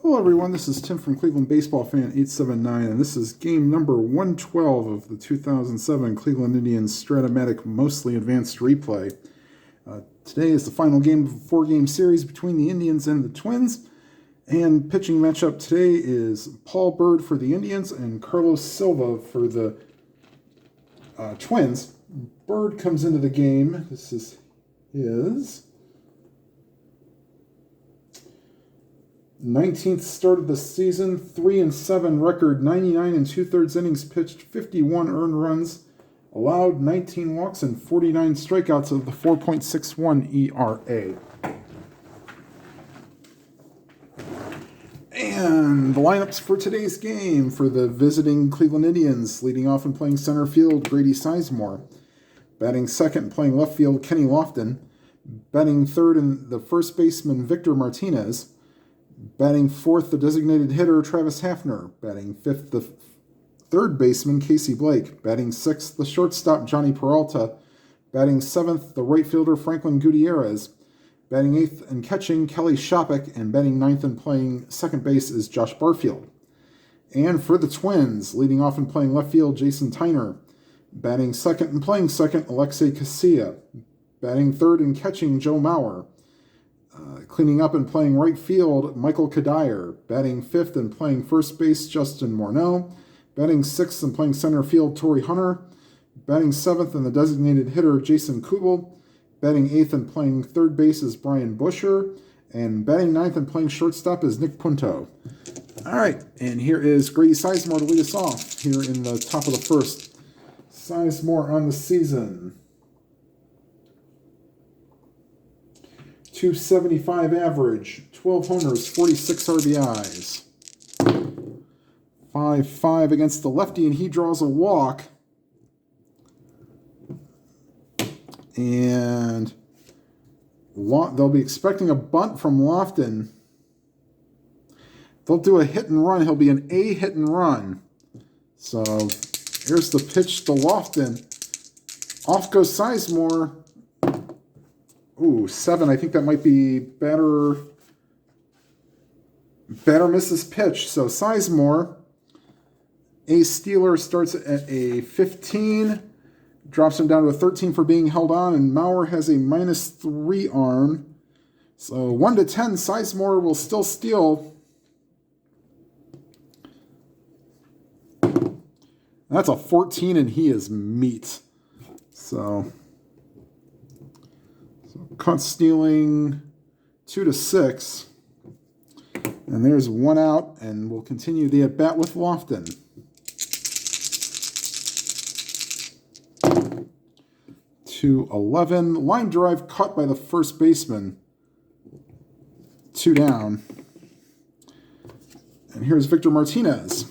Hello everyone, this is Tim from Cleveland Baseball Fan 879, and this is game number 112 of the 2007 Cleveland Indians Strat-O-Matic Mostly Advanced Replay. Today is the final game of a four-game series between the Indians and the Twins, and pitching matchup today is Paul Byrd for the Indians and Carlos Silva for the Twins. Byrd comes into the game. This is his 19th start of the season, 3-7 record, 99 2/3 innings pitched, 51 earned runs, allowed 19 walks and 49 strikeouts of the 4.61 ERA. And the lineups for today's game for the visiting Cleveland Indians: leading off and playing center field, Grady Sizemore; batting second and playing left field, Kenny Lofton; batting third and the first baseman, Victor Martinez; batting fourth, the designated hitter, Travis Hafner; batting fifth, the third baseman, Casey Blake; batting sixth, the shortstop, Johnny Peralta; batting seventh, the right fielder, Franklin Gutierrez; batting eighth and catching, Kelly Shopik; and batting ninth and playing second base is Josh Barfield. And for the Twins, leading off and playing left field, Jason Tyner; batting second and playing second, Alexei Casilla; batting third and catching, Joe Mauer; cleaning up and playing right field, Michael Kadire; batting fifth and playing first base, Justin Morneau; batting sixth and playing center field, Torrey Hunter; batting seventh and the designated hitter, Jason Kubel; batting eighth and playing third base is Brian Busher; and batting ninth and playing shortstop is Nick Punto. All right, and here is Grady Sizemore to lead us off here in the top of the first. Sizemore on the season: .275 average, 12 homers, 46 RBIs. 5-5 against the lefty, and he draws a walk. And they'll be expecting a bunt from Lofton. They'll do a hit and run. He'll be an A hit and run. So here's the pitch to Lofton. Off goes Sizemore. Ooh, 7. I think that might be batter misses pitch. So Sizemore, a stealer, starts at a 15, drops him down to a 13 for being held on, and Mauer has a -3 arm. So 1-10, Sizemore will still steal. That's a 14, and he is meat. So caught stealing 2-6. And there's one out, and we'll continue the at-bat with Lofton. .211. Line drive caught by the first baseman. 2 down. And here's Victor Martinez.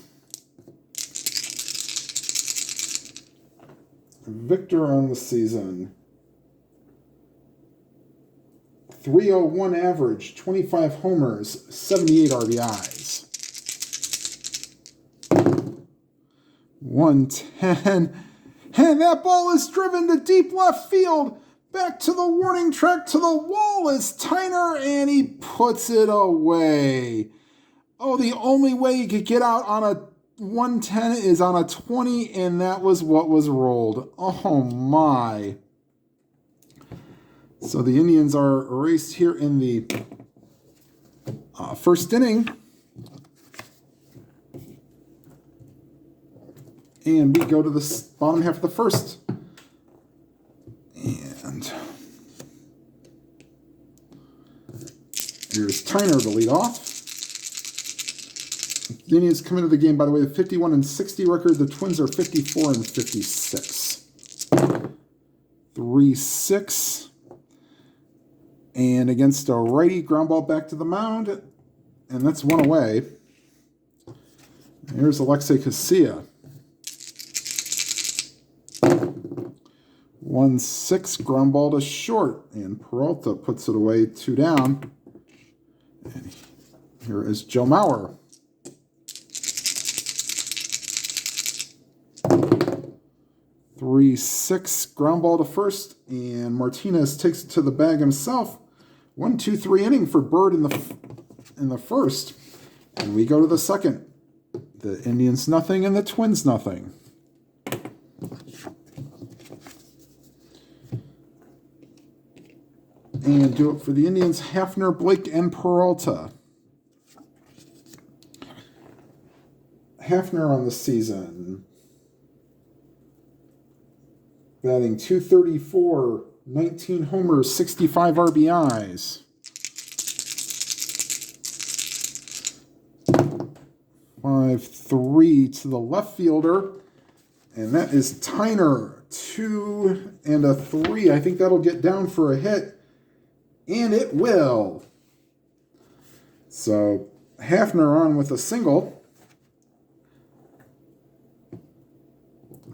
Victor on the season: .301 average, 25 homers, 78 RBIs. 110. And that ball is driven to deep left field. Back to the warning track, to the wall is Tyner, and he puts it away. Oh, the only way he could get out on a 110 is on a 20, and that was what was rolled. Oh, my. So the Indians are erased here in the first inning. And we go to the bottom half of the first. And here's Tyner to lead off. The Indians come into the game, by the way, the 51-60 record. The Twins are 54-56. 3-6. And against a righty, ground ball back to the mound. And that's one away. Here's Alexei Casilla. 1-6, ground ball to short. And Peralta puts it away, 2 down. And here is Joe Mauer. 3-6, ground ball to first. And Martinez takes it to the bag himself. 1-2-3 inning for Byrd in the first. And we go to the second. The Indians nothing and the Twins nothing. And do it for the Indians, Hafner, Blake, and Peralta. Hafner on the season. Batting .234, 19 homers, 65 RBIs. 5-3 to the left fielder. And that is Tyner, 2 and a 3. I think that'll get down for a hit. And it will. So Hafner on with a single.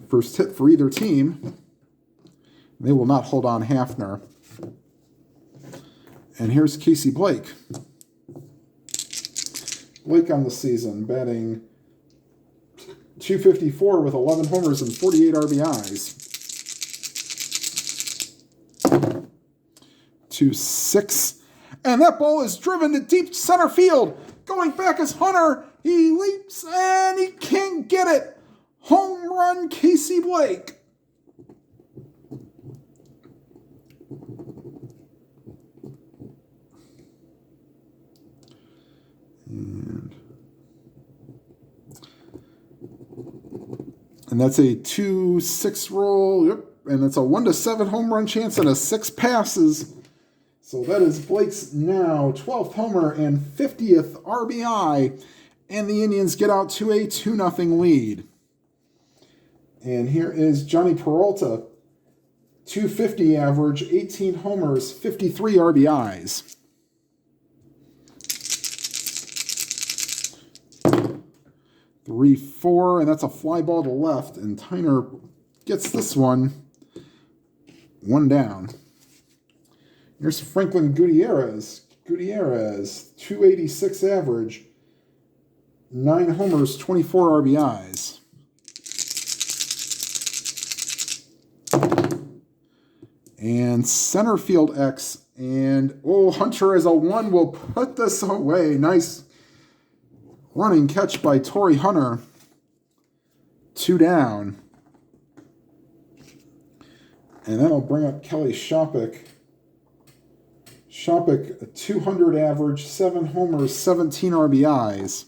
First hit for either team. They will not hold on Hafner. And here's Casey Blake. Blake on the season, batting .254 with 11 homers and 48 RBIs. 2-6. And that ball is driven to deep center field. Going back is Hunter. He leaps and he can't get it. Home run, Casey Blake. And that's a 2-6 roll. Yep. And it's a 1-7 home run chance and a 6 passes. So that is Blake's now 12th homer and 50th RBI. And the Indians get out to a 2-0 lead. And here is Johnny Peralta. .250 average, 18 homers, 53 RBIs. Three, 4, and that's a fly ball to left. And Tyner gets this one. One down. Here's Franklin Gutierrez. Gutierrez, .286 average, 9 homers, 24 RBIs. And center field X. And, Hunter as a 1 will put this away. Nice running catch by Torrey Hunter. 2 down. And that'll bring up Kelly Shopik. Shopik, a 200 average, 7 homers, 17 RBIs.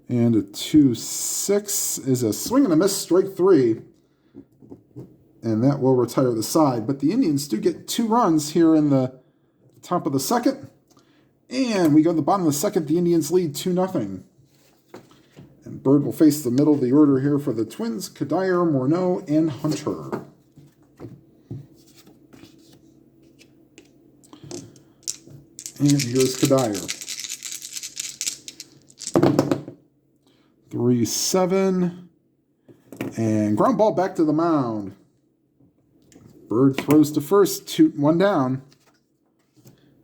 And a 2-6 is a swing and a miss, strike 3. And that will retire the side. But the Indians do get 2 runs here in the top of the second. And we go to the bottom of the second. The Indians lead 2-0. And Byrd will face the middle of the order here for the Twins. Kadire, Morneau, and Hunter. And here's Kadire. 3-7. And ground ball back to the mound. Byrd throws to first, 1 down.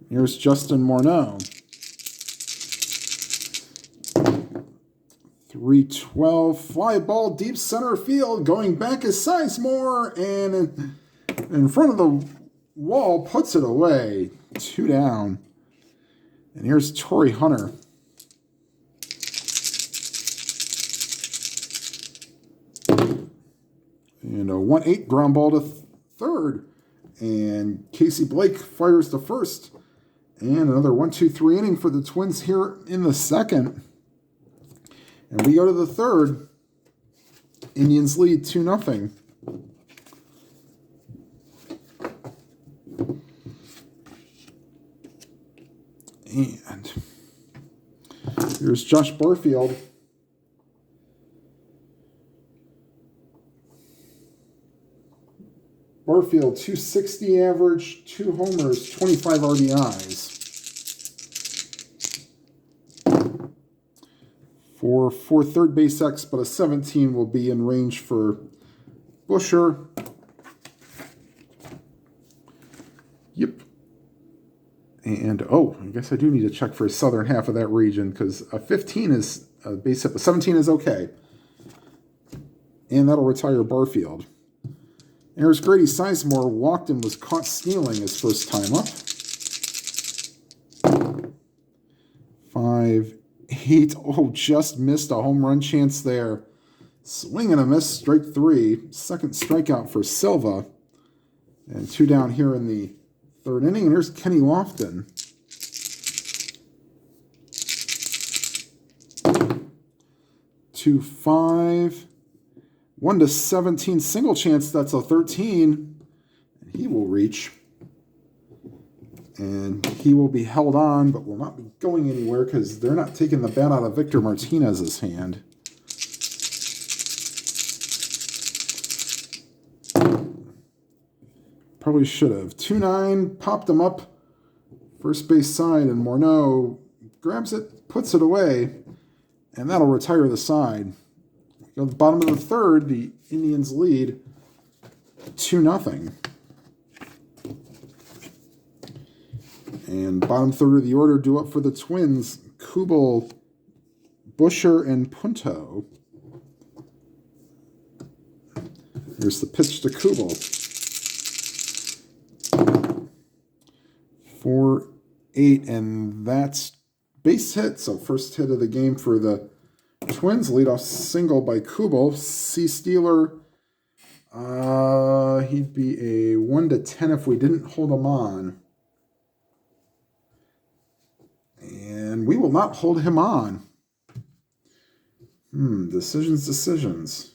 Here's Justin Morneau. 3-12, fly ball deep center field. Going back is Sizemore, and in front of the wall puts it away. 2 down. And here's Torrey Hunter. And a 1-8 ground ball to third. And Casey Blake fires to first. And another 1-2-3 inning for the Twins here in the second. And we go to the third. Indians lead 2-0. And here's Josh Barfield. Barfield, .260 average, 2 homers, 25 RBIs. For third base X, but a 17 will be in range for Busher. Yep. And, I guess I do need to check for a southern half of that region, because a 15 is a base hit, but 17 is okay. And that'll retire Barfield. There's Grady Sizemore walked and was caught stealing his first time up. 5, 8. Oh, just missed a home run chance there. Swing and a miss, strike 3. Second strikeout for Silva. And 2 down here in the third inning. And here's Kenny Lofton. 2-5. 1-17 single chance. That's a 13. And he will reach. And he will be held on, but will not be going anywhere because they're not taking the bat out of Victor Martinez's hand. Probably should have. 2-9, popped him up. First base side, and Morneau grabs it, puts it away, and that'll retire the side. Go to the bottom of the third, the Indians lead 2-0. And bottom third of the order due up for the Twins, Kubel, Busher, and Punto. Here's the pitch to Kubel. 4-8, and that's base hit. So first hit of the game for the Twins. Leadoff single by Kubel. C. Steeler, he'd be a 1-10 if we didn't hold him on. And we will not hold him on. Decisions.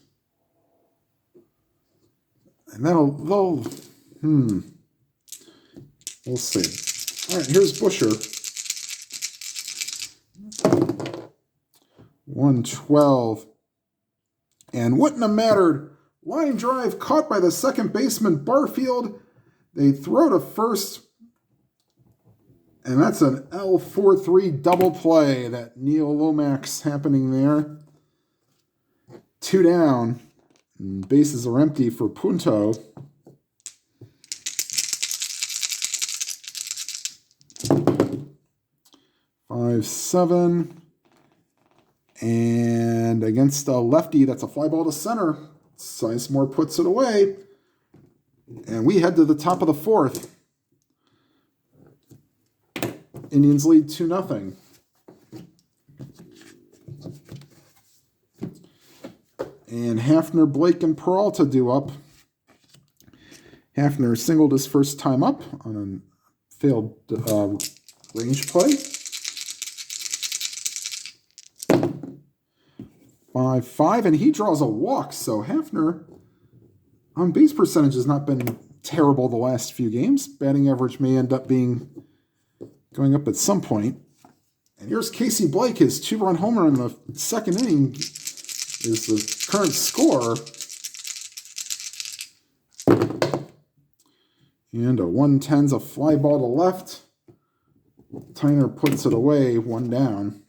And we'll see. All right, here's Busher. 1-12. And wouldn't have mattered. Line drive caught by the second baseman, Barfield. They throw to first. And that's an L4-3 double play. That Neil Lomax happening there. 2 down. And bases are empty for Punto. Five, 7. And against a lefty, that's a fly ball to center. Sizemore puts it away. And we head to the top of the fourth. Indians lead 2-0. And Hafner, Blake, and Peralta due up. Hafner singled his first time up on a failed range play. 5-5, and he draws a walk. So Hafner, on base percentage, has not been terrible the last few games. Batting average may end up going up at some point. And here's Casey Blake. His 2-run homer in the second inning is the current score. And a 1-10's a fly ball to left. Tyner puts it away, 1 down.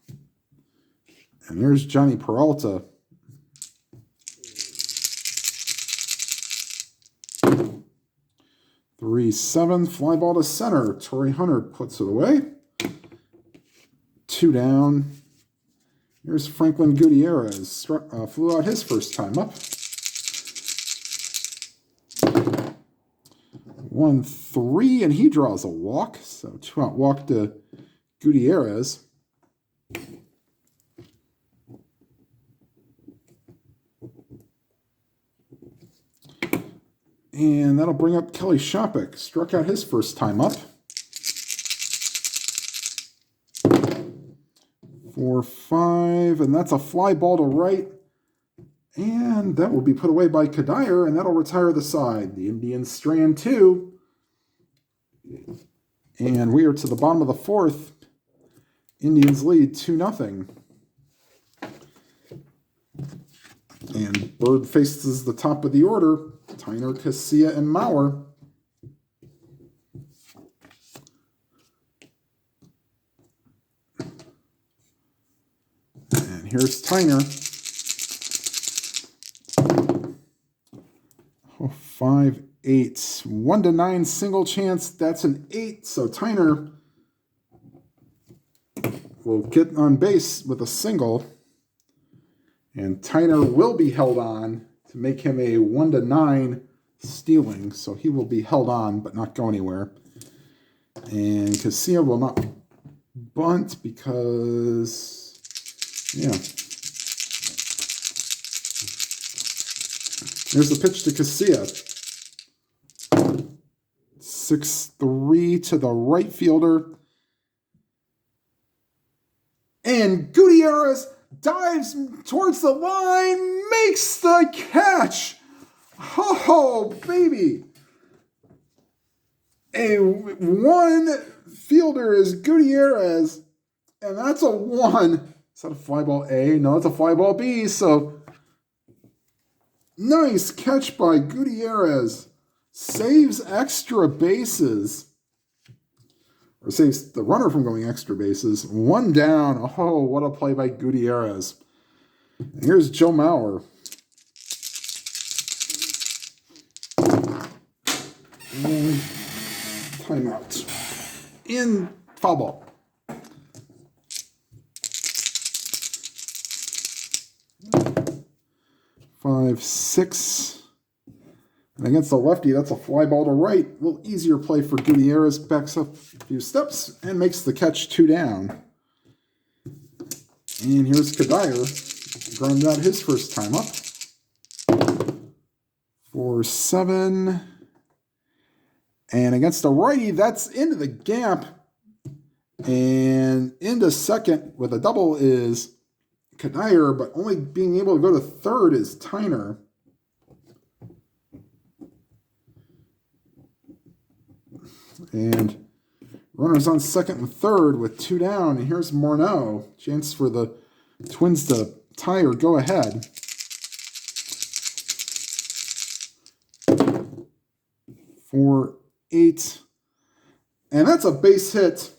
And there's Johnny Peralta. Three, 7, fly ball to center. Torrey Hunter puts it away. 2 down. Here's Franklin Gutierrez. Flew out his first time up. 1-3, and he draws a walk. So 2-out walk to Gutierrez. And that'll bring up Kelly Shopik. Struck out his first time up. 4-5, and that's a fly ball to right. And that will be put away by Kadire, and that'll retire the side. The Indians strand 2. And we are to the bottom of the fourth. Indians lead 2-0. And Byrd faces the top of the order. Tyner, Casilla, and Mauer. And here's Tyner. 5-8. 1-9 single chance. That's an 8. So Tyner will get on base with a single. And Tyner will be held on to make him a 1-9 stealing, so he will be held on but not go anywhere. And Casilla will not bunt because, yeah. Here's the pitch to Casilla. 6-3 to the right fielder. And Gutierrez dives towards the line, makes the catch. Oh, baby. One fielder is Gutierrez, and that's a 1. Is that a fly ball A? No, it's a fly ball B. So nice catch by Gutierrez. Saves extra bases. Or saves the runner from going extra bases. 1 down. Oh, what a play by Gutierrez. And here's Joe Mauer. And timeout. In foul ball. Five, 6. And against the lefty, that's a fly ball to right. A little easier play for Gutierrez. Backs up a few steps and makes the catch 2 down. And here's Kadire. Grounded out his first time up. 4-7. And against the righty, that's into the gap. And into second with a double is Kadire, but only being able to go to third is Tyner. And runners on second and third with 2 down. And here's Morneau. Chance for the Twins to tie or go ahead. 4-8. And that's a base hit.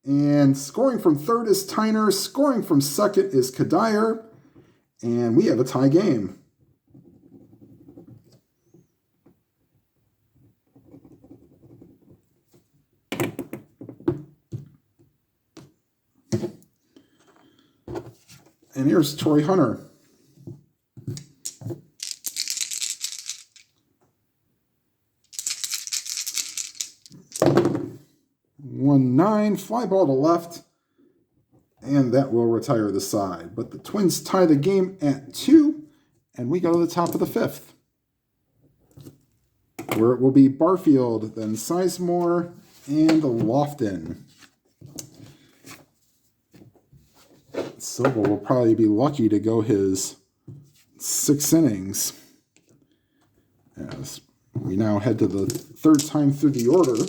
And scoring from third is Tyner. Scoring from second is Kadire. And we have a tie game. And here's Torrey Hunter. One 9, fly ball to left, and that will retire the side. But the Twins tie the game at 2, and we go to the top of the 5th, where it will be Barfield, then Sizemore, and Lofton. Silva will probably be lucky to go his 6 innings. As we now head to the 3rd time through the order,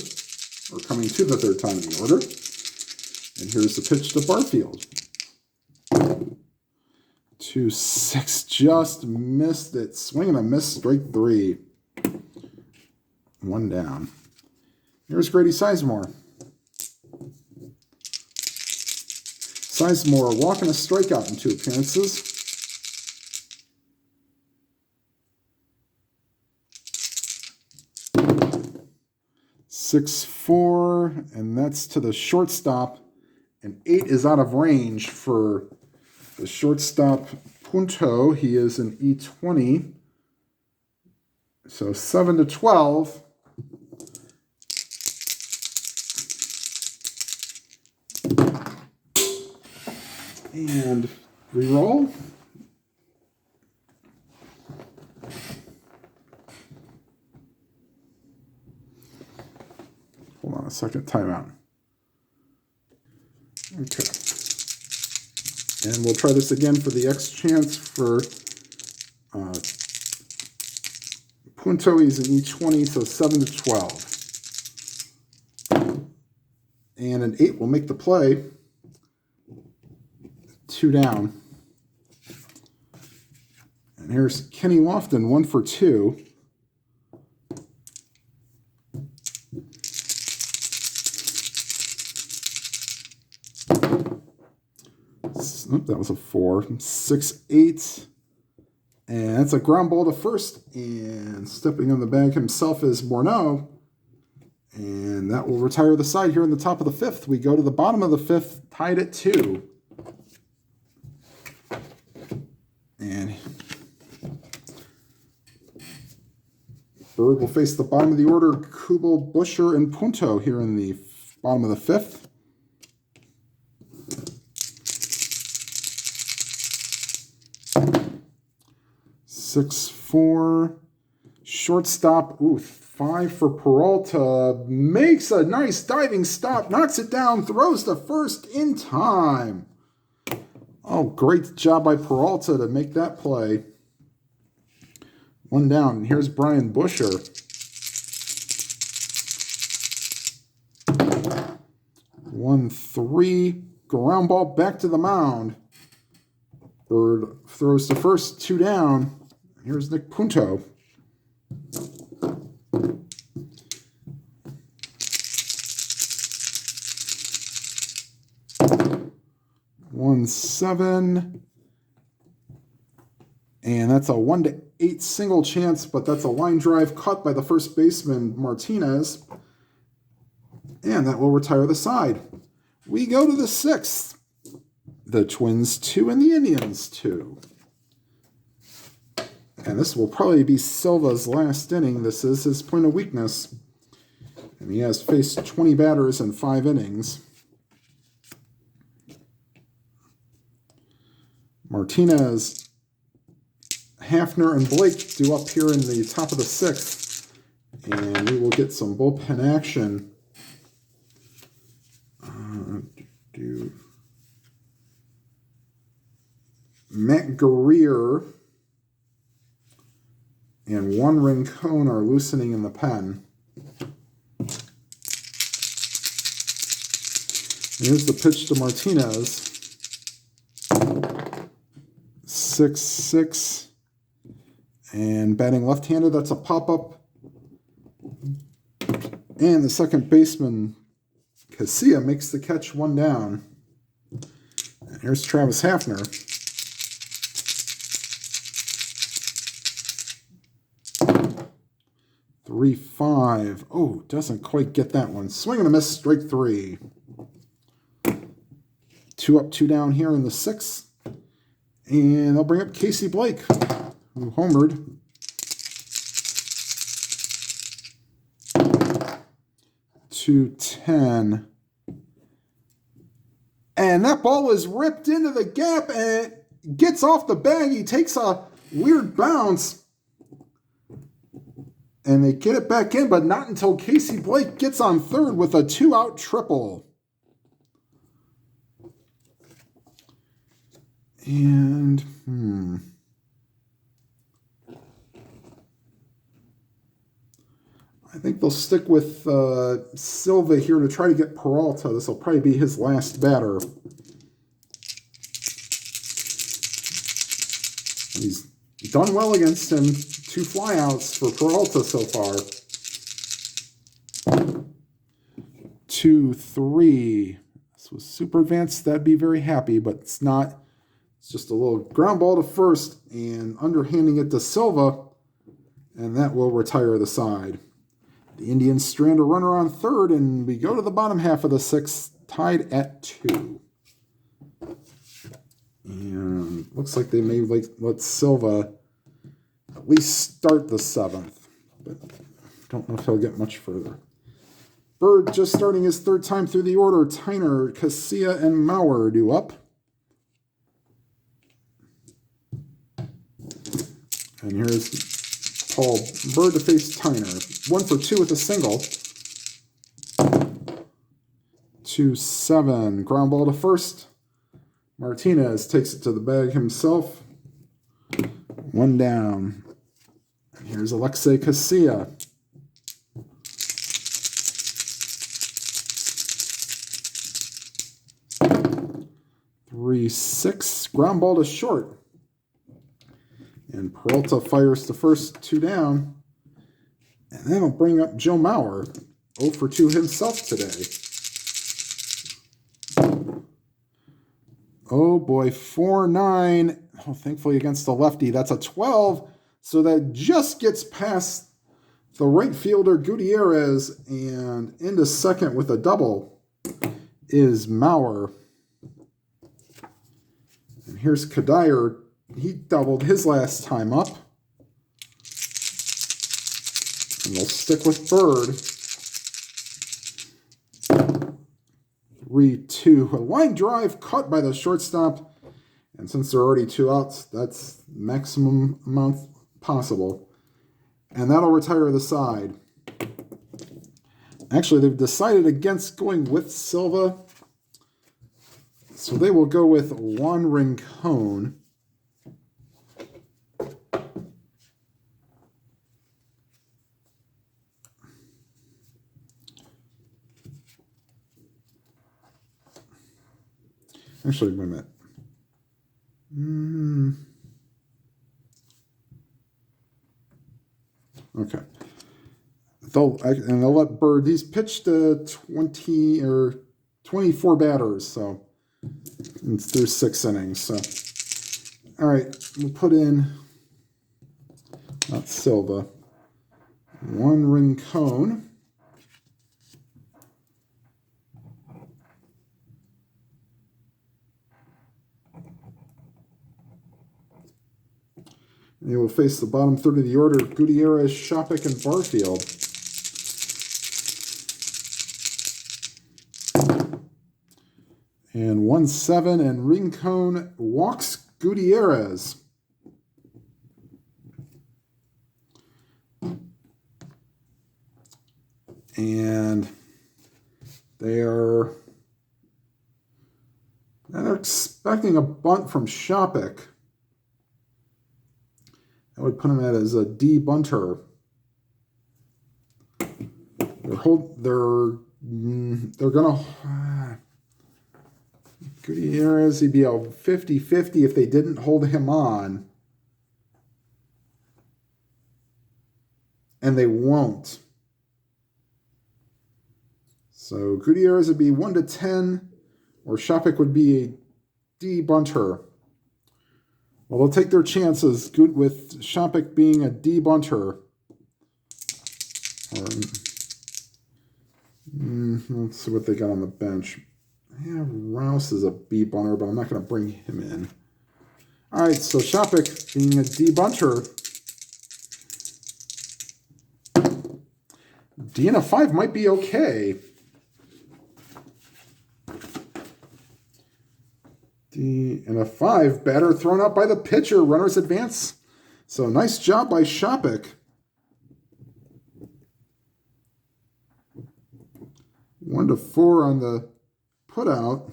or coming to the 3rd time in the order. And here's the pitch to Barfield. 2-6, just missed it. Swing and a miss, strike 3. 1 down. Here's Grady Sizemore. Sizemore walking a strikeout in 2 appearances. 6-4, and that's to the shortstop. And 8 is out of range for the shortstop Punto. He is an E20. So 7-12. And re-roll. Hold on a second, timeout. Okay. And we'll try this again for the X chance for Punto. He's an E20, so 7-12. And an 8 will make the play. 2 down. And here's Kenny Lofton, 1 for 2. That was a 4. 6-8. And that's a ground ball to first. And stepping on the bag himself is Morneau. And that will retire the side here in the top of the 5th. We go to the bottom of the 5th, tied at 2. And Byrd will face the bottom of the order, Kubel, Busher, and Punto here in the bottom of the fifth. Six, four. Shortstop, 5 for Peralta. Makes a nice diving stop, knocks it down, throws to first in time. Oh, great job by Peralta to make that play. One down. Here's Brian Busher. 1-3. Ground ball back to the mound. Byrd throws to first, 2 down. Here's Nick Punto. 1-7. And that's a 1-8 single chance, but that's a line drive cut by the first baseman, Martinez. And that will retire the side. We go to the sixth. The Twins 2 and the Indians 2. And this will probably be Silva's last inning. This is his point of weakness. And he has faced 20 batters in 5 innings. Martinez, Hafner, and Blake due up here in the top of the sixth. And we will get some bullpen action. Matt Guerrier and Juan Rincon are loosening in the pen. Here's the pitch to Martinez. 6-6. And batting left-handed, that's a pop-up. And the second baseman, Casilla, makes the catch, 1 down. And here's Travis Hafner. 3-5. Oh, doesn't quite get that one. Swing and a miss, strike 3. 2 up, 2 down here in the sixth. And they'll bring up Casey Blake, who homered. 2-10. And that ball is ripped into the gap and it gets off the bag. He takes a weird bounce. And they get it back in, but not until Casey Blake gets on third with a 2-out triple. And, I think they'll stick with Silva here to try to get Peralta. This will probably be his last batter. He's done well against him. 2 flyouts for Peralta so far. 2-3. This was super advanced. That'd be very happy, but it's not. It's just a little ground ball to first and underhanding it to Silva, and that will retire the side. The Indians strand a runner on third, and we go to the bottom half of the sixth, tied at 2. And looks like they may let Silva at least start the 7th, but don't know if he'll get much further. Byrd just starting his 3rd time through the order. Tyner, Casilla, and Mauer due up. And here's Paul Byrd to face Tyner. 1 for 2 with a single. 2-7. Ground ball to first. Martinez takes it to the bag himself. 1 down. And here's Alexei Casilla. 3-6. Ground ball to short. And Peralta fires to first, 2 down. And that'll bring up Joe Mauer. 0 for 2 himself today. Oh boy, 4-9. Oh, thankfully against the lefty. That's a 12. So that just gets past the right fielder Gutierrez, and into second with a double is Mauer. And here's Kadir. He doubled his last time up. And we'll stick with Byrd. 3-2. A line drive caught by the shortstop. And since there are already 2 outs, that's maximum amount possible. And that'll retire the side. Actually, they've decided against going with Silva. So they will go with Juan Rincon. Actually, wait a minute. Okay. They'll let Byrd. He's pitched 20 or 24 batters, so through 6 innings. So, all right, we'll put in not Silva, Juan Rincon. And he will face the bottom third of the order, Gutierrez, Shopik, and Barfield. And 1-7, and Rincon walks Gutierrez. And they're expecting a bunt from Shopik. That would put him at as a D bunter. They're gonna Gutierrez, he'd be a 50-50 if they didn't hold him on. And they won't. So Gutierrez would be 1-10, or Shopik would be a D bunter. Well, they'll take their chances with Shopik being a D bunter. Let's see what they got on the bench. Yeah, Rouse is a B bunter, but I'm not going to bring him in. All right, so Shopik being a D bunter. D and a 5 might be okay. D and a 5. Batter thrown out by the pitcher. Runners advance. So nice job by Shopik. 1-4 on the putout,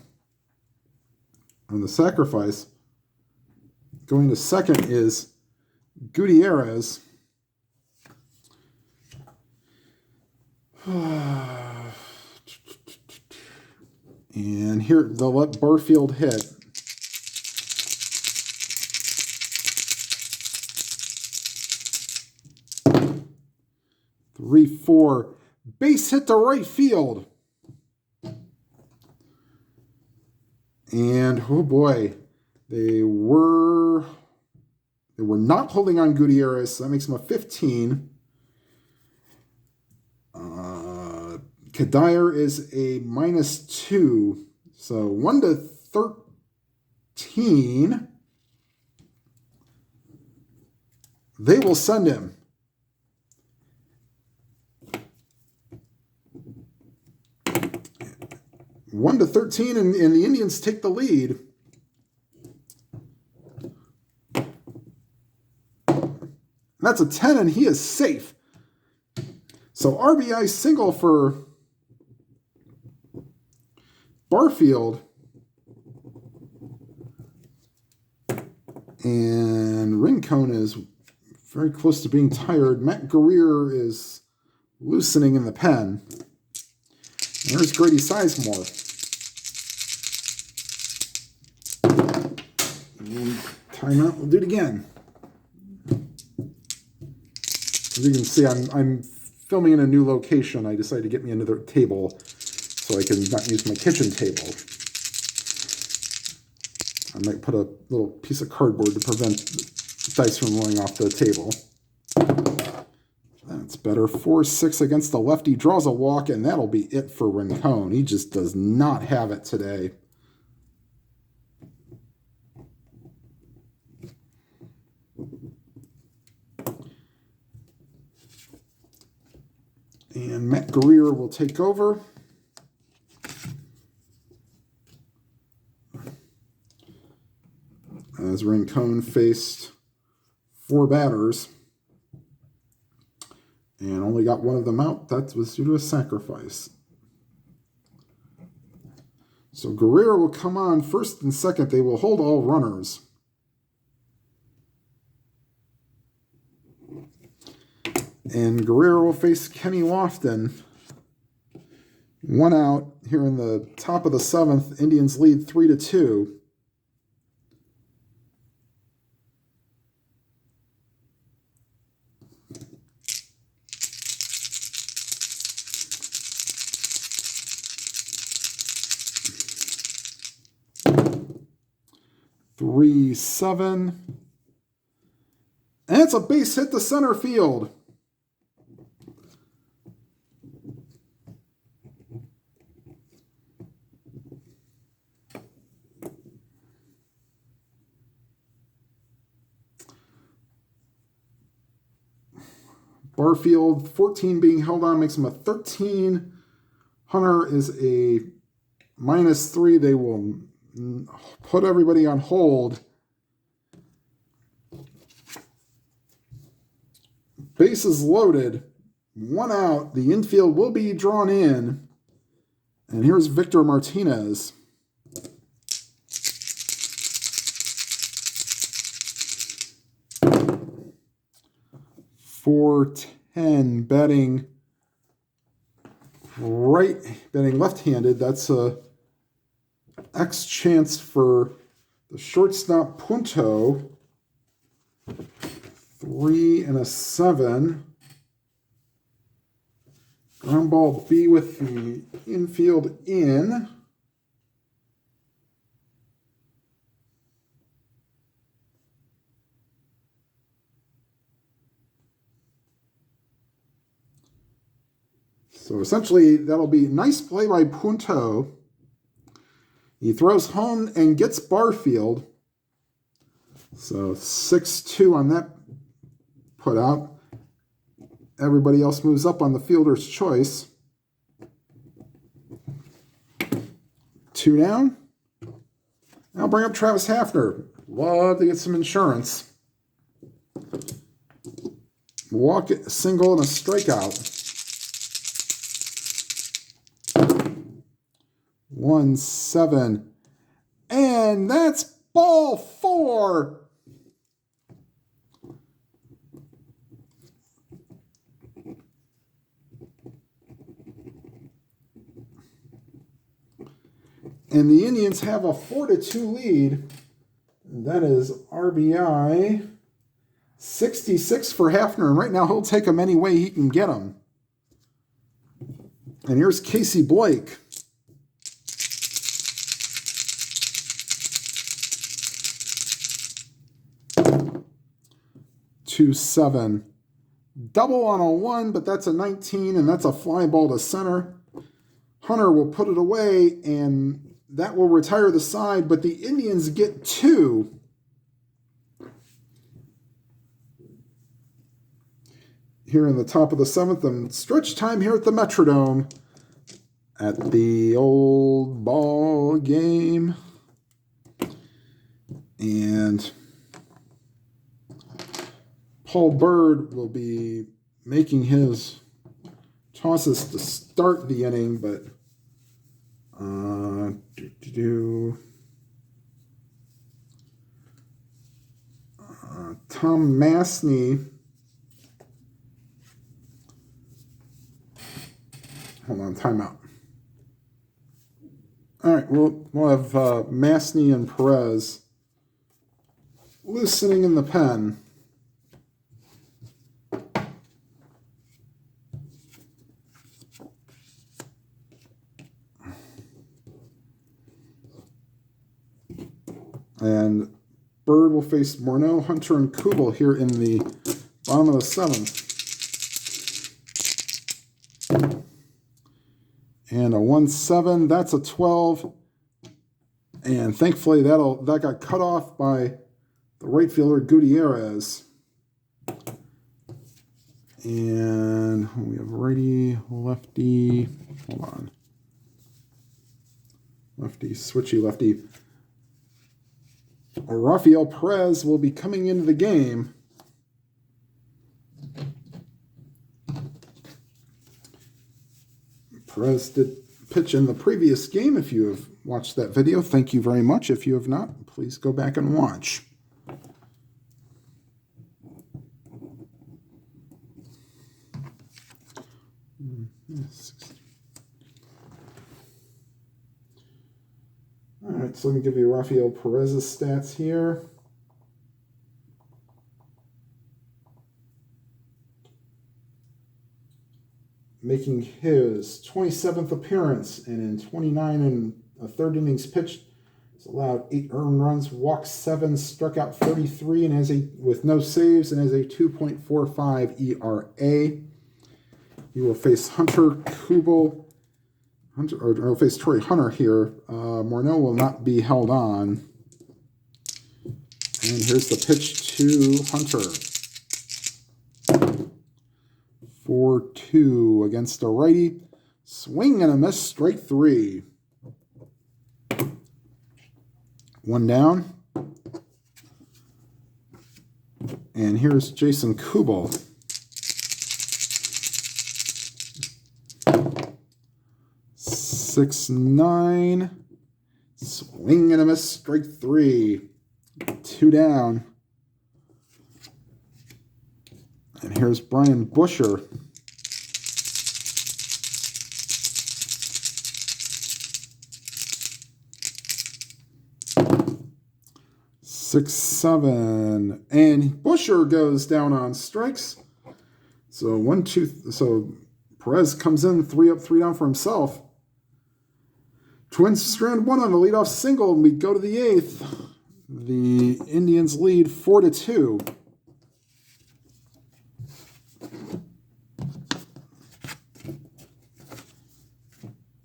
on the sacrifice. Going to second is Gutierrez. And here they'll let Barfield hit. Three, 4. Base hit to right field. And oh boy, they were not holding on Gutierrez, so that makes him a 15. Kadir is a -2, so 1-13. They will send him. 1-13, and the Indians take the lead. That's a 10, and he is safe. So RBI single for Barfield. And Rincon is very close to being tired. Matt Guerrier is loosening in the pen. And there's Grady Sizemore. Timeout. We'll do it again. As you can see, I'm filming in a new location. I decided to get me another table so I can not use my kitchen table. I might put a little piece of cardboard to prevent dice from rolling off the table. That's better. 4-6 against the lefty. Draws a walk, and that'll be it for Rincon. He just does not have it today. And Matt Guerrier will take over. As Rincon faced 4 batters and only got one of them out. That was due to a sacrifice. So Guerrier will come on first and second. They will hold all runners. And Guerrier will face Kenny Lofton. 1 out here in the top of the 7th. Indians lead 3-2. Three, 7. And it's a base hit to center field. Barfield, 14 being held on, makes him a 13. Hunter is a -3. They will put everybody on hold. Bases loaded. 1 out. The infield will be drawn in. And here's Victor Martinez. .410 batting left-handed. That's a X chance for the shortstop Punto. 3 and a 7. Ground ball B with the infield in. So essentially, that'll be nice play by Punto. He throws home and gets Barfield. So 6-2 on that put out. Everybody else moves up on the fielder's choice. 2 down. I'll bring up Travis Hafner. Love to get some insurance. Walk, single, and a strikeout. 1-7. And that's ball 4. And the Indians have a 4-2 lead. And that is RBI 66 for Hafner. And right now he'll take him any way he can get him. And here's Casey Blake. .27. Double on a 1, but that's a 19, and that's a fly ball to center. Hunter will put it away, and that will retire the side, but the Indians get 2. Here in the top of the 7th, and stretch time here at the Metrodome at the old ball game. And Paul Byrd will be making his tosses to start the inning, but Tom Masney. Hold on, timeout. All right, we'll have Masney and Perez listening in the pen. And Byrd will face Morneau, Hunter, and Kubel here in the bottom of the 7th. And a 1-7, that's a 12. And thankfully that got cut off by the right fielder Gutierrez. And we have righty, lefty. Hold on. Lefty, switchy lefty. Rafael Perez will be coming into the game. Perez did pitch in the previous game. If you have watched that video, thank you very much. If you have not, please go back and watch. All right, so let me give you Rafael Perez's stats here. Making his 27th appearance, and in 29 and a third innings pitched, he's allowed 8 earned runs, walked 7, struck out 33, and has with no saves, and has a 2.45 ERA. He will face Hunter Kubel. Or will face Troy Hunter here. Morneau will not be held on. And here's the pitch to Hunter. 4-2 against a righty. Swing and a miss, strike 3. 1 down. And here's Jason Kubel. 6-9. Swing and a miss, strike 3. 2 down. And here's Brian Busher. 6-7. And Busher goes down on strikes. So 1-2. So Perez comes in 3 up, 3 down for himself. Twins strand 1 on a leadoff single, and we go to the 8th. The Indians lead 4-2.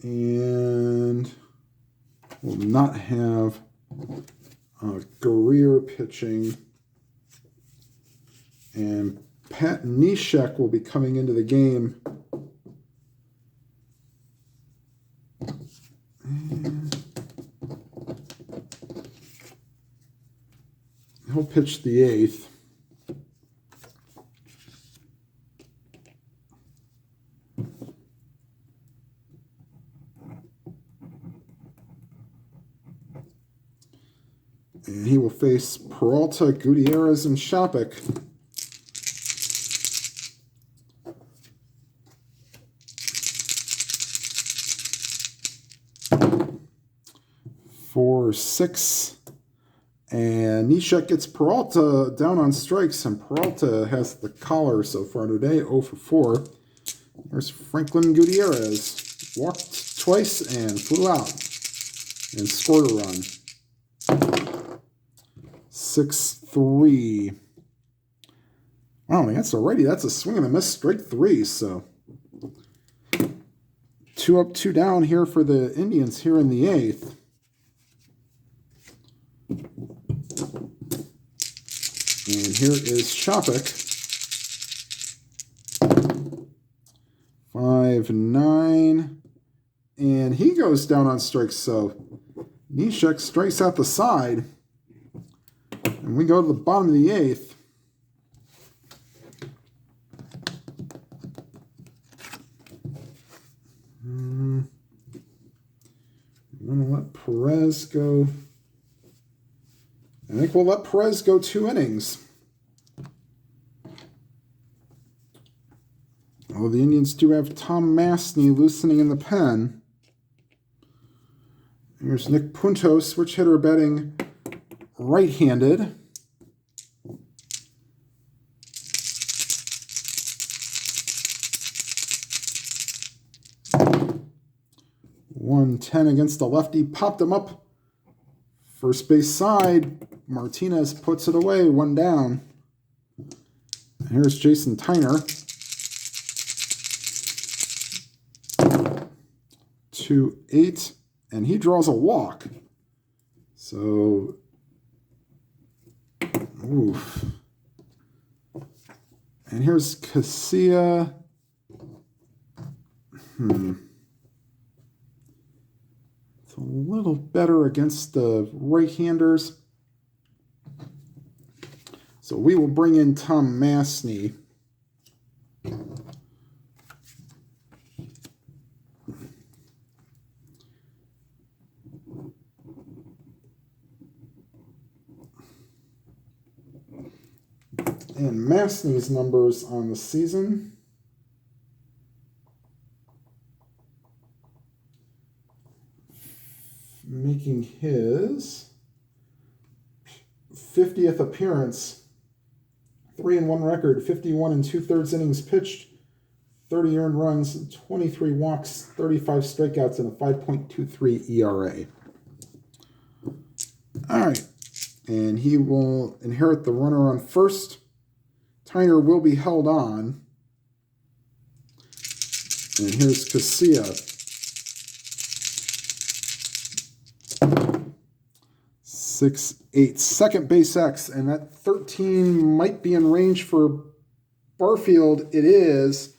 And will not have Guerrier pitching. And Pat Neshek will be coming into the game. He'll pitch the 8th. And he will face Peralta, Gutierrez, and Shopik. For 6. And Neshek gets Peralta down on strikes, and Peralta has the collar so far today, 0 for 4. There's Franklin Gutierrez. Walked twice and flew out and scored a run. 6-3. Wow, that's already, that's a swing and a miss, strike 3. So 2 up, 2 down here for the Indians here in the 8th. And here is Shopik. 5-9. And he goes down on strikes, so Neshek strikes out the side. And we go to the bottom of the 8th. I'm going to let Perez go. I think we'll let Perez go 2 innings. Although the Indians do have Tom Mastny loosening in the pen. Here's Nick Punto, switch hitter, batting right-handed. .110 against the lefty, popped him up. First base side, Martinez puts it away, 1 down. And here's Jason Tyner. 2-8, and he draws a walk. So, oof. And here's Casilla. It's a little better against the right-handers. So we will bring in Tom Masney. And Masney's numbers on the season. Making his 50th appearance. 3-1 record, 51 2/3 innings pitched, 30 earned runs, 23 walks, 35 strikeouts, and a 5.23 ERA. All right. And he will inherit the runner on first. Tyner will be held on. And here's Casilla. 6'8", second base X, and that 13 might be in range for Barfield. It is.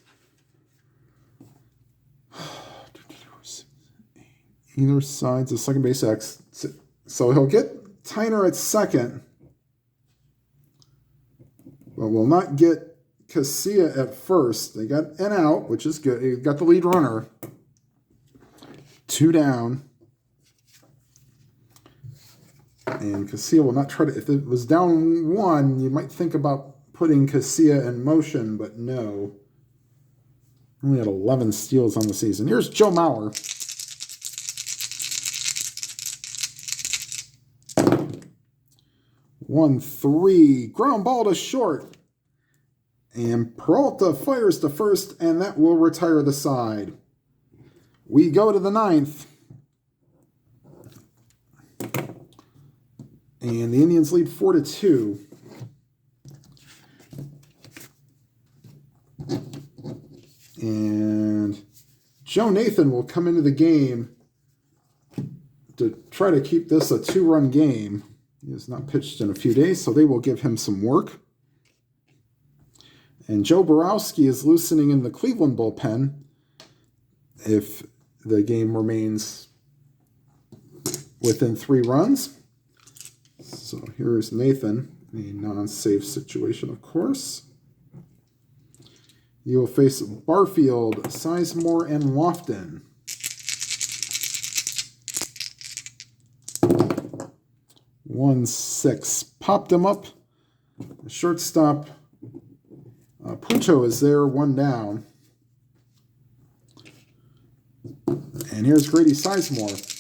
Either side's a second base X. So he'll get Tyner at second, but will not get Casilla at first. They got an out, which is good. He got the lead runner. 2 down. And Casilla will not try to, if it was down 1, you might think about putting Casilla in motion, but no. Only had 11 steals on the season. Here's Joe Mauer. One, 3, ground ball to short. And Peralta fires to first, and that will retire the side. We go to the 9th. And the Indians lead 4-2. And Joe Nathan will come into the game to try to keep this a 2-run game. He has not pitched in a few days, so they will give him some work. And Joe Borowski is loosening in the Cleveland bullpen if the game remains within 3 runs. So here's Nathan, a non-safe situation, of course. You will face Barfield, Sizemore, and Lofton. 1-6. Popped him up. The shortstop, Pucho, is there, 1 down. And here's Grady Sizemore.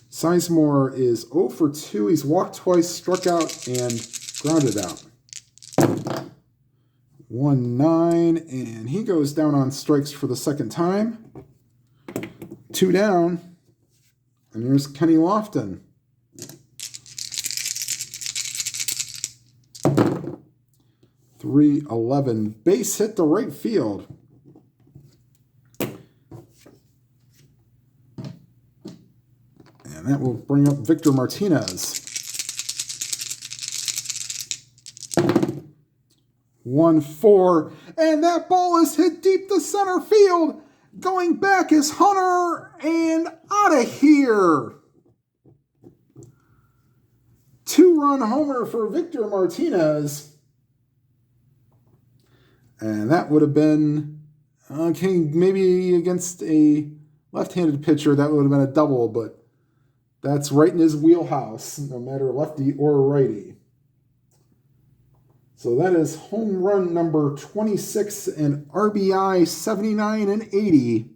Sizemore is 0 for 2. He's walked twice, struck out, and grounded out. 1-9, and he goes down on strikes for the second time. 2 down. And here's Kenny Lofton. 3-11. Base hit to right field. And that will bring up Victor Martinez. 1-4. And that ball is hit deep to center field. Going back is Hunter, and out of here. 2-run homer for Victor Martinez. And that would have been, okay, maybe against a left-handed pitcher, that would have been a double, but that's right in his wheelhouse, no matter lefty or righty. So that is home run number 26 and RBI 79 and 80.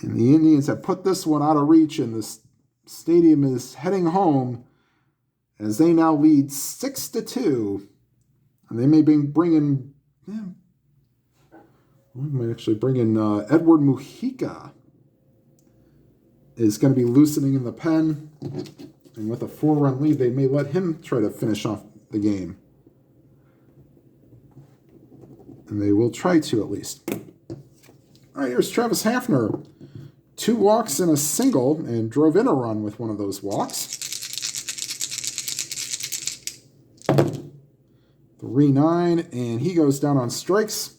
And the Indians have put this one out of reach, and the stadium is heading home as they now lead 6-2. And they may be bringing, we might actually bring in Edward Mujica. Is going to be loosening in the pen. And with a 4-run lead, they may let him try to finish off the game. And they will try to, at least. All right, here's Travis Hafner. 2 walks and a single, and drove in a run with one of those walks. 3-9, and he goes down on strikes.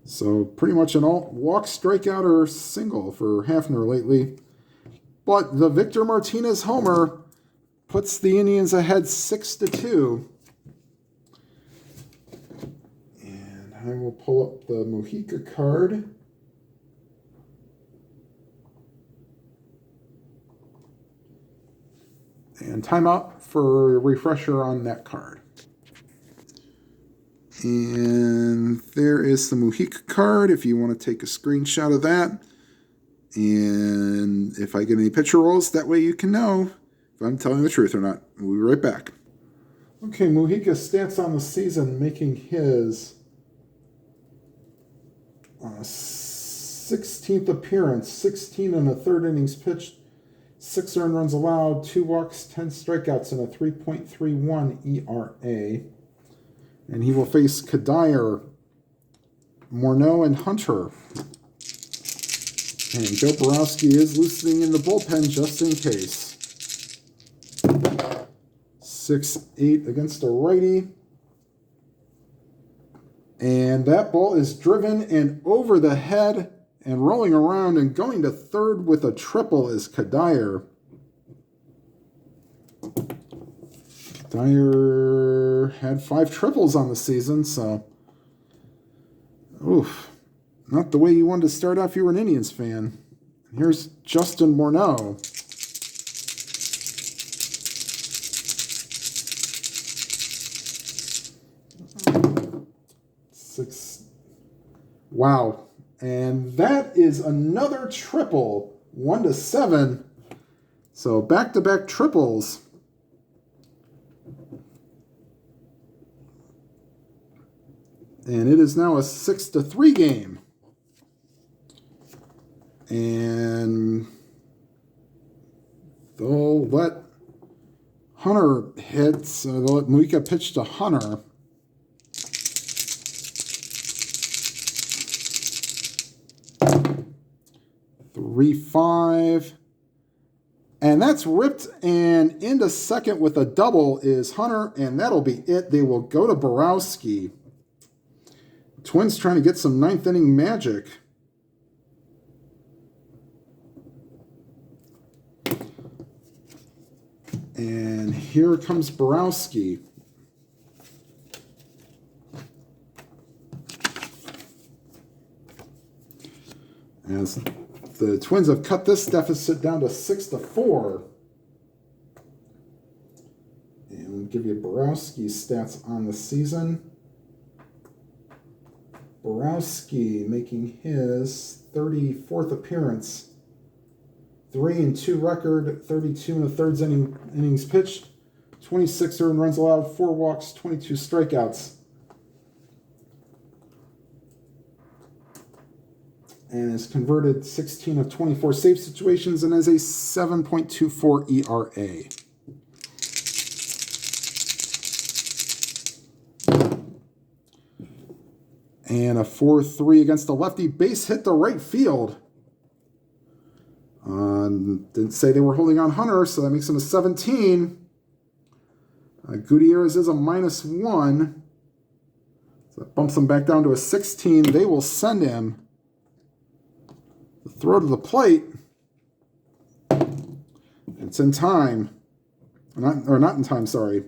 So pretty much an all walk, strikeout, or single for Hafner lately. But the Victor Martinez homer puts the Indians ahead 6-2. And I will pull up the Mojica card. And timeout for a refresher on that card. And there is the Mojica card if you want to take a screenshot of that. And if I get any picture rolls, that way you can know if I'm telling the truth or not. We'll be right back. Okay, Mojica stats on the season, making his 16th appearance, 16 and a third innings pitched, 6 earned runs allowed, 2 walks, 10 strikeouts, and a 3.31 ERA. And he will face Kadire, Morneau, and Hunter. And Joe Borowski is loosening in the bullpen just in case. 6-8 against a righty. And that ball is driven and over the head and rolling around and going to third with a triple is Kadire. Dyer had 5 triples on the season, so oof, not the way you wanted to start off if you were an Indians fan. Here's Justin Morneau. Wow, and that is another triple, 1-7. So back-to-back triples. And it is now a 6-3 game. And they'll let Hunter hit, so they'll let Mojica pitch to Hunter. Three, 5. And that's ripped and into second with a double is Hunter, and that'll be it. They will go to Borowski. Twins trying to get some 9th inning magic. And here comes Borowski. As the Twins have cut this deficit down to 6-4. And we'll give you Borowski's stats on the season. Borowski making his 34th appearance. 3-2 record, 32 and a third innings pitched, 26 earned runs allowed, 4 walks, 22 strikeouts. And has converted 16 of 24 save situations and has a 7.24 ERA. And a 4-3 against the lefty, base hit to right field. Didn't say they were holding on Hunter, so that makes him a 17. Gutierrez is a -1. So that bumps him back down to a 16. They will send him the throw to the plate. It's in time. Not in time, sorry.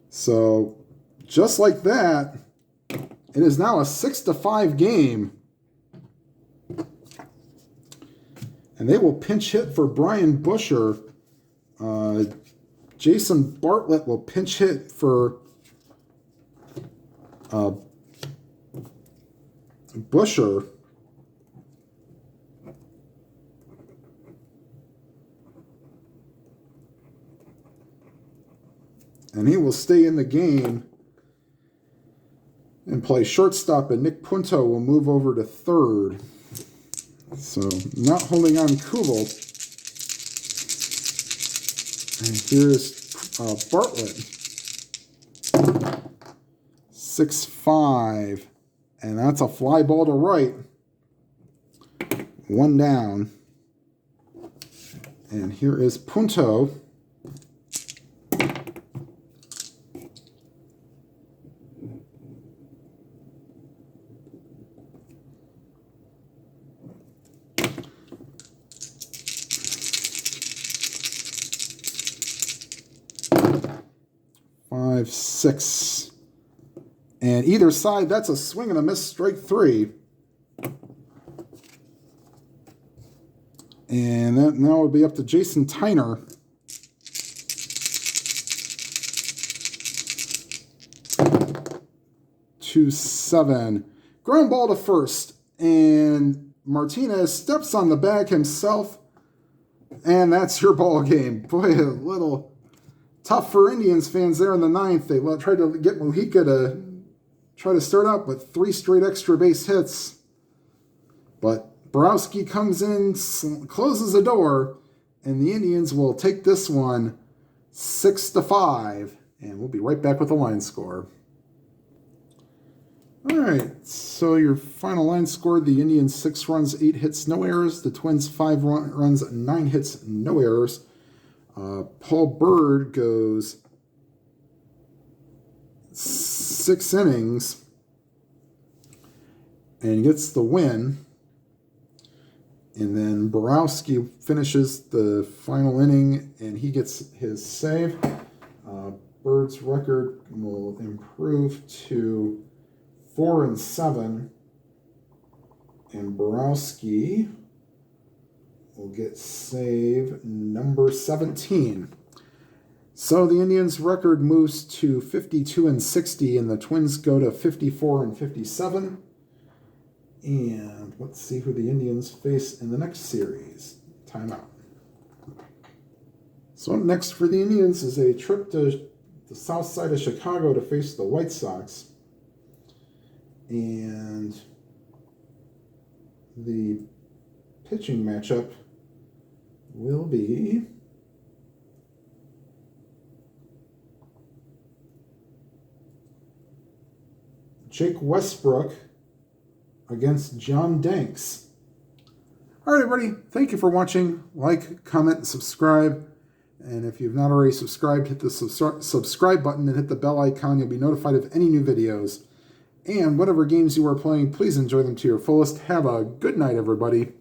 So just like that, it is now a 6-5 game. And they will pinch hit for Brian Busher. Jason Bartlett will pinch hit for Busher. And he will stay in the game and play shortstop, and Nick Punto will move over to third. So not holding on Kubel. And here's Bartlett. 6-5. And that's a fly ball to right. 1 down. And here is Punto. 5, 6. And either side, that's a swing and a miss, strike 3. And that now would be up to Jason Tyner. To 7. Ground ball to first. And Martinez steps on the bag himself. And that's your ball game. Boy, a little tough for Indians fans there in the 9th. They tried to get Mujica to try to start out with 3 straight extra base hits. But Borowski comes in, closes the door, and the Indians will take this one 6-5. And we'll be right back with the line score. All right, so your final line score, the Indians 6 runs, 8 hits, no errors. The Twins 5 runs, 9 hits, no errors. Paul Byrd goes 6 innings and gets the win. And then Borowski finishes the final inning and he gets his save. Bird's record will improve to 4-7, and Borowski will get save number 17. So the Indians' record moves to 52-60, and the Twins go to 54-57. And let's see who the Indians face in the next series. Timeout. So up next for the Indians is a trip to the south side of Chicago to face the White Sox. And the pitching matchup will be Jake Westbrook against John Danks. All right, everybody. Thank you for watching. Like, comment, and subscribe. And if you've not already subscribed, hit the subscribe button and hit the bell icon. You'll be notified of any new videos. And whatever games you are playing, please enjoy them to your fullest. Have a good night, everybody.